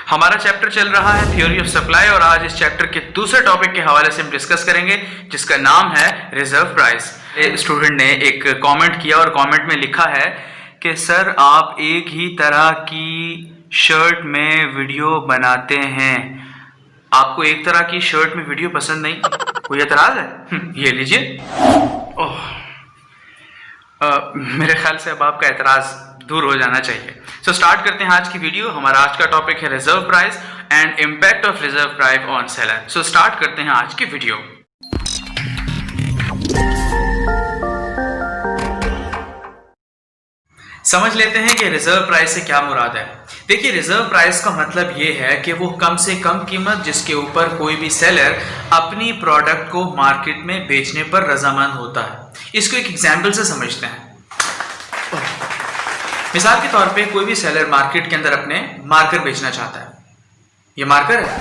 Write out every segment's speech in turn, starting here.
हमारा चैप्टर चल रहा है थ्योरी ऑफ सप्लाई और आज इस चैप्टर के दूसरे टॉपिक के हवाले से हम डिस्कस करेंगे जिसका नाम है रिजर्व प्राइस। स्टूडेंट ने एक कमेंट किया और कमेंट में लिखा है कि सर आप एक ही तरह की शर्ट में वीडियो बनाते हैं, आपको एक तरह की शर्ट में वीडियो पसंद नहीं, कोई एतराज है? ये लीजिए। मेरे ख्याल से अब आपका एतराज दूर हो जाना चाहिए। सो स्टार्ट करते हैं आज की वीडियो। हमारा आज का टॉपिक है reserve price and impact of reserve price on seller. So start करते हैं आज की वीडियो। समझ लेते हैं कि रिजर्व प्राइस से क्या मुराद है। देखिए, रिजर्व प्राइस का मतलब ये है कि वो कम से कम कीमत जिसके ऊपर कोई भी सेलर अपनी प्रोडक्ट को मार्केट में बेचने पर रजामंद होता है। इसको एक एग्जाम्पल से समझते हैं। मिसाल के तौर पे कोई भी सेलर मार्केट के अंदर अपने मार्कर बेचना चाहता है। ये मार्कर है,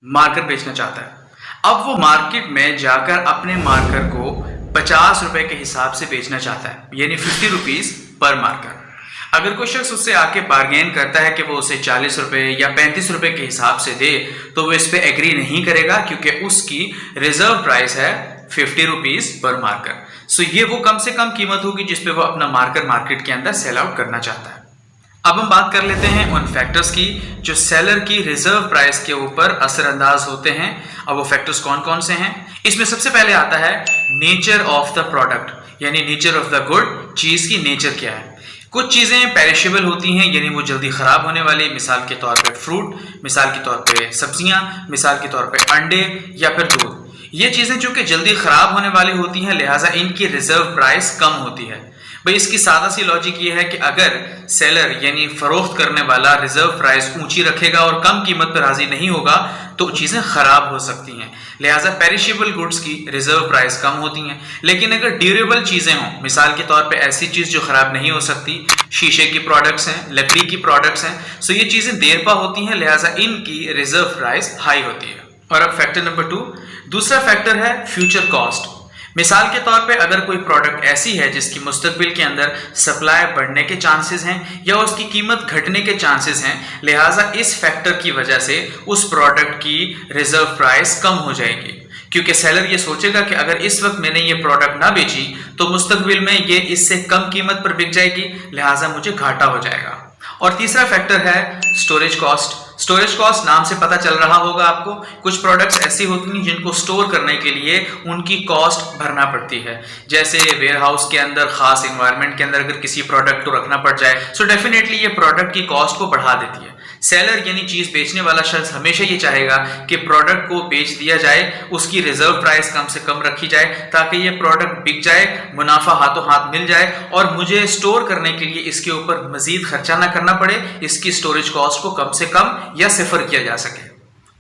मार्कर बेचना चाहता है। अब वो मार्केट में जाकर अपने मार्कर को 50 रुपए के हिसाब से बेचना चाहता है, यानी 50 रुपीज पर मार्कर। अगर कोई शख्स उससे आके बार्गेन करता है कि वो उसे 40 रुपए या 35 रुपए के हिसाब से दे, तो वो इस पे एग्री नहीं करेगा क्योंकि उसकी रिजर्व प्राइस है 50 रुपीज पर मार्कर। सो ये वो कम से कम कीमत होगी जिसपे वो अपना मार्कर मार्केट के अंदर सेल आउट करना चाहता है। अब हम बात कर लेते हैं उन फैक्टर्स की जो सेलर की रिजर्व प्राइस के ऊपर असरअंदाज होते हैं। अब वो फैक्टर्स कौन कौन से हैं? इसमें सबसे पहले आता है नेचर ऑफ द प्रोडक्ट, यानी नेचर ऑफ द गुड, चीज की नेचर क्या है। कुछ चीजें पेरिशेबल होती हैं, यानी वो जल्दी खराब होने वाली, मिसाल के तौर पे फ्रूट, मिसाल के तौर पे सब्जियां, मिसाल के तौर पे अंडे या फिर दूध। ये चीजें जो कि जल्दी खराब होने वाली होती हैं, लिहाजा इनकी रिजर्व प्राइस कम होती है। भाई इसकी सादा सी लॉजिक ये है कि अगर सेलर यानी फरोख्त करने वाला रिजर्व प्राइस ऊंची रखेगा और कम कीमत पर राजी नहीं होगा तो चीजें खराब हो सकती हैं, लिहाजा पेरिशेबल गुड्स की रिजर्व प्राइस कम होती हैं। लेकिन अगर ड्यूरेबल चीजें हों, मिसाल के तौर पे ऐसी चीज जो खराब नहीं हो सकती, शीशे की प्रोडक्ट्स हैं, लकड़ी की प्रोडक्ट्स हैं, सो ये चीजें देर पा होती हैं, लिहाजा इनकी रिजर्व प्राइस हाई होती है। और अब फैक्टर नंबर 2, दूसरा फैक्टर है फ्यूचर कॉस्ट। मिसाल के तौर पे अगर कोई प्रोडक्ट ऐसी है जिसकी मुस्तकबिल के अंदर सप्लाई बढ़ने के चांसेस हैं या उसकी कीमत घटने के चांसेस हैं, लिहाजा इस फैक्टर की वजह से उस प्रोडक्ट की रिजर्व प्राइस कम हो जाएगी, क्योंकि सेलर ये सोचेगा कि अगर इस वक्त मैंने ये प्रोडक्ट ना बेची तो मुस्तकबिल में ये इससे कम कीमत पर बिक जाएगी, लिहाजा मुझे घाटा हो जाएगा। और तीसरा फैक्टर है स्टोरेज कॉस्ट। स्टोरेज कॉस्ट नाम से पता चल रहा होगा आपको, कुछ प्रोडक्ट्स ऐसी होती हैं जिनको स्टोर करने के लिए उनकी कॉस्ट भरना पड़ती है। जैसे वेयर हाउस के अंदर खास एनवायरनमेंट के अंदर अगर किसी प्रोडक्ट को रखना पड़ जाए, सो डेफिनेटली ये प्रोडक्ट की कॉस्ट को बढ़ा देती है। सेलर यानी चीज बेचने वाला शख्स हमेशा ये चाहेगा कि प्रोडक्ट को बेच दिया जाए, उसकी रिजर्व प्राइस कम से कम रखी जाए ताकि ये प्रोडक्ट बिक जाए, मुनाफा हाथों हाथ मिल जाए और मुझे स्टोर करने के लिए इसके ऊपर मजीद खर्चा ना करना पड़े, इसकी स्टोरेज कॉस्ट को कम से कम या सिफर किया जा सके।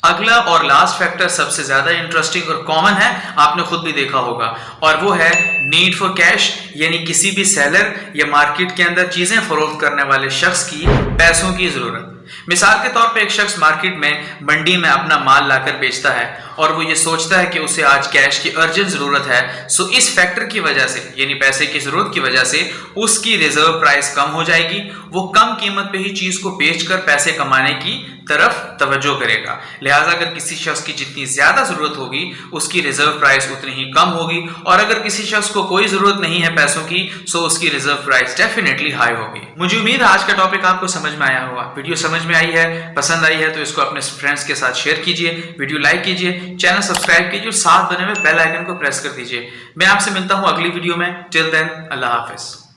अगला और लास्ट फैक्टर सबसे ज्यादा इंटरेस्टिंग और कॉमन है, आपने खुद भी देखा होगा, और वो है नीड फॉर कैश, यानी किसी भी सेलर या मार्केट के अंदर चीजें फरोख्त करने वाले शख्स की पैसों की जरूरत। मिसाल के तौर पे एक शख्स मार्केट में मंडी में अपना माल लाकर बेचता है और वो ये सोचता है कि उसे आज कैश की अर्जेंट जरूरत है, सो इस फैक्टर की वजह से यानी पैसे की जरूरत की वजह से उसकी रिजर्व प्राइस कम हो जाएगी। वो कम कीमत पे ही चीज को बेचकर पैसे कमाने की तरफ तवज्जो करेगा, लिहाजा अगर किसी शख्स की जितनी ज्यादा जरूरत होगी उसकी रिजर्व प्राइस उतनी ही कम होगी, और अगर किसी शख्स को कोई जरूरत नहीं है पैसों की, सो उसकी रिजर्व प्राइस डेफिनेटली हाई होगी। मुझे उम्मीद है आज का टॉपिक आपको समझ में आया होगा। वीडियो समझ में आई है, पसंद आई है तो इसको अपने फ्रेंड्स के साथ शेयर कीजिए, वीडियो लाइक कीजिए, चैनल सब्सक्राइब कीजिए और साथ बने हुए बेल आइकन को प्रेस कर दीजिए। मैं आपसे मिलता हूं अगली वीडियो में। टिल देन, अल्लाह हाफिज।